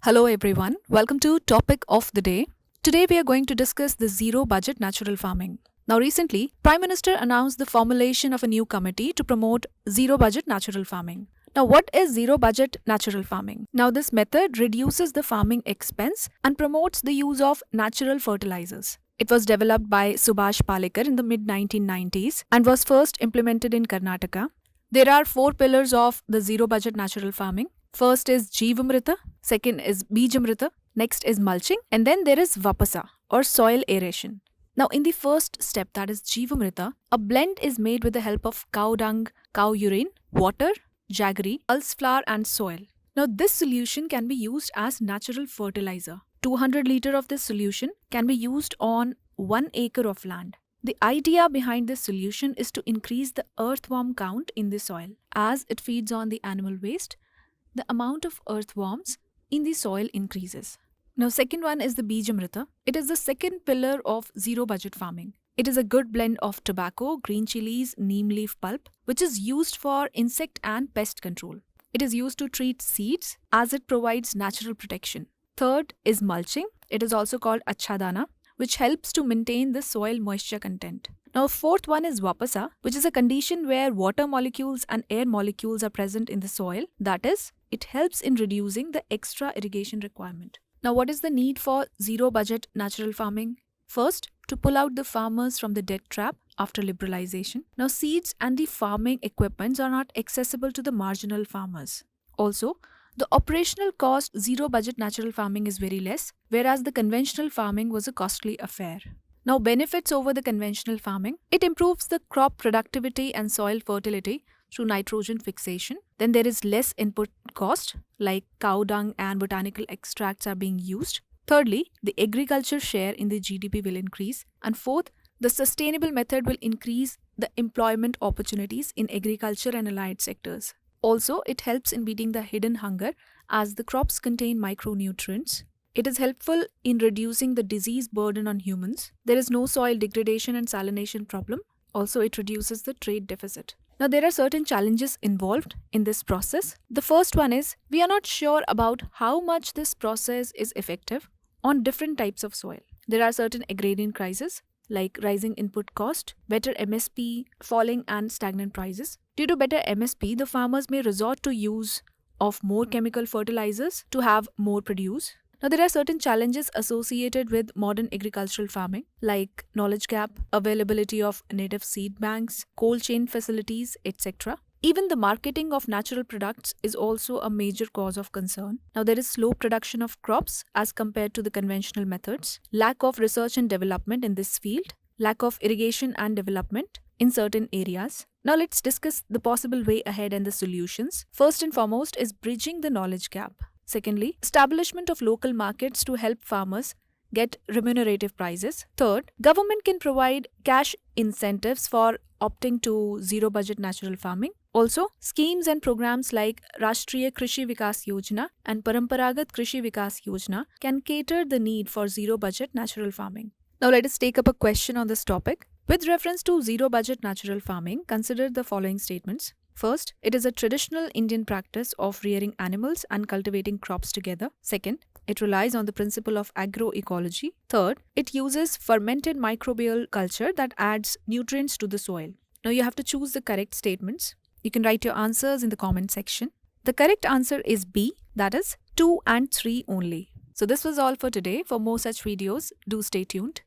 Hello everyone, welcome to Topic of the Day. Today we are going to discuss the zero budget natural farming. Now recently, Prime Minister announced the formulation of a new committee to promote zero budget natural farming. Now what is zero budget natural farming? Now this method reduces the farming expense and promotes the use of natural fertilizers. It was developed by Subhash Palekar in the mid 1990s and was first implemented in Karnataka. There are 4 pillars of the zero budget natural farming. First is Jeevamrita, second is Bijamrita, next is mulching, and then there is Vapasa or soil aeration. Now in the first step, that is Jeevamrita, a blend is made with the help of cow dung, cow urine, water, jaggery, pulse flour and soil. Now this solution can be used as natural fertilizer. 200 liter of this solution can be used on 1 acre of land. The idea behind this solution is to increase the earthworm count in the soil. As it feeds on the animal waste, the amount of earthworms in the soil increases. Now second one is the Bijamrita. It is the second pillar of zero budget farming. It is a good blend of tobacco, green chilies, neem leaf pulp, which is used for insect and pest control. It is used to treat seeds as it provides natural protection. Third is mulching. It is also called Achhadana, which helps to maintain the soil moisture content. Now fourth one is Vapasa, which is a condition where water molecules and air molecules are present in the soil. That is, it helps in reducing the extra irrigation requirement. Now what is the need for zero budget natural farming? First, to pull out the farmers from the debt trap after liberalization. Now seeds and the farming equipments are not accessible to the marginal farmers. Also, the operational cost zero budget natural farming is very less, whereas the conventional farming was a costly affair. Now benefits over the conventional farming. It improves the crop productivity and soil fertility through nitrogen fixation. Then there is less input cost, like cow dung and botanical extracts are being used. Thirdly, the agriculture share in the GDP will increase. And fourth, the sustainable method will increase the employment opportunities in agriculture and allied sectors. Also, it helps in beating the hidden hunger as the crops contain micronutrients. It is helpful in reducing the disease burden on humans. There is no soil degradation and salination problem. Also, it reduces the trade deficit. Now, there are certain challenges involved in this process. The first one is we are not sure about how much this process is effective on different types of soil. There are certain agrarian crises like rising input cost, better MSP, falling and stagnant prices. Due to better MSP, the farmers may resort to use of more chemical fertilizers to have more produce. Now, there are certain challenges associated with modern agricultural farming like knowledge gap, availability of native seed banks, cold chain facilities, etc. Even the marketing of natural products is also a major cause of concern. Now, there is slow production of crops as compared to the conventional methods, lack of research and development in this field, lack of irrigation and development in certain areas. Now, let's discuss the possible way ahead and the solutions. First and foremost is bridging the knowledge gap. Secondly, establishment of local markets to help farmers get remunerative prices. Third, government can provide cash incentives for opting to zero budget natural farming. Also, schemes and programs like Rashtriya Krishi Vikas Yojana and Paramparagat Krishi Vikas Yojana can cater the need for zero budget natural farming. Now let us take up a question on this topic. With reference to zero budget natural farming, consider the following statements. First, it is a traditional Indian practice of rearing animals and cultivating crops together. Second, it relies on the principle of agroecology. Third, it uses fermented microbial culture that adds nutrients to the soil. Now you have to choose the correct statements. You can write your answers in the comment section. The correct answer is B, that is 2 and 3 only. So this was all for today. For more such videos, do stay tuned.